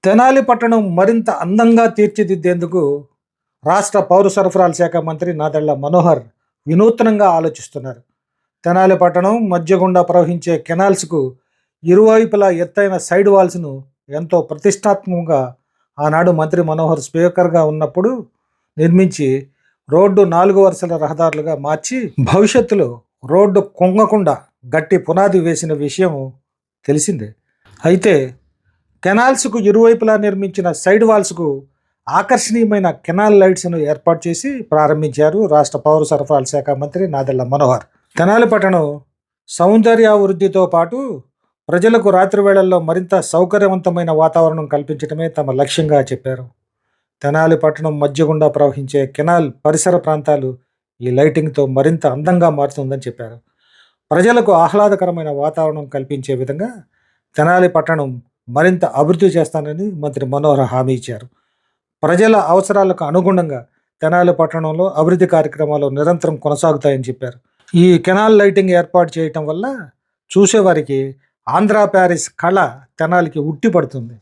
తెనాలి పట్టణం మరింత అందంగా తీర్చిదిద్దేందుకు రాష్ట్ర పౌర సరఫరాల శాఖ మంత్రి నాదెళ్ల మనోహర్ వినూత్నంగా ఆలోచిస్తున్నారు. తెనాలి పట్టణం మధ్య గుండా ప్రవహించే కెనాల్స్కు ఇరువైపులా ఎత్తైన సైడ్ వాల్స్ను ఎంతో ప్రతిష్టాత్మకంగా ఆనాడు మంత్రి మనోహర్ స్పీకర్గా ఉన్నప్పుడు నిర్మించి రోడ్డు 4 వరుసల రహదారులుగా మార్చి భవిష్యత్తులో రోడ్డు కుంగకుండా గట్టి పునాది వేసిన విషయం తెలిసిందే. అయితే కెనాల్స్కు ఇరువైపులా నిర్మించిన సైడ్ వాల్స్కు ఆకర్షణీయమైన కెనాల్ లైట్స్ను ఏర్పాటు చేసి ప్రారంభించారు రాష్ట్ర పౌర సరఫరాల శాఖ మంత్రి నాదెళ్ల మనోహర్. తెనాలి పట్టణం సౌందర్యాభివృద్ధితో పాటు ప్రజలకు రాత్రి వేళల్లో మరింత సౌకర్యవంతమైన వాతావరణం కల్పించడమే తమ లక్ష్యంగా చెప్పారు. తెనాలి పట్టణం మధ్య గుండా ప్రవహించే కెనాల్ పరిసర ప్రాంతాలు ఈ లైటింగ్తో మరింత అందంగా మారుతుందని చెప్పారు. ప్రజలకు ఆహ్లాదకరమైన వాతావరణం కల్పించే విధంగా తెనాలి పట్టణం మరింత అభివృద్ధి చేస్తానని మంత్రి మనోహర్ హామీ ఇచ్చారు. ప్రజల అవసరాలకు అనుగుణంగా తెనాలి పట్టణంలో అభివృద్ధి కార్యక్రమాలు నిరంతరం కొనసాగుతాయని చెప్పారు. ఈ కెనాల్ లైటింగ్ ఏర్పాటు చేయటం వల్ల చూసేవారికి ఆంధ్ర ప్యారిస్ కళ తెనాలికి ఉట్టిపడుతుంది.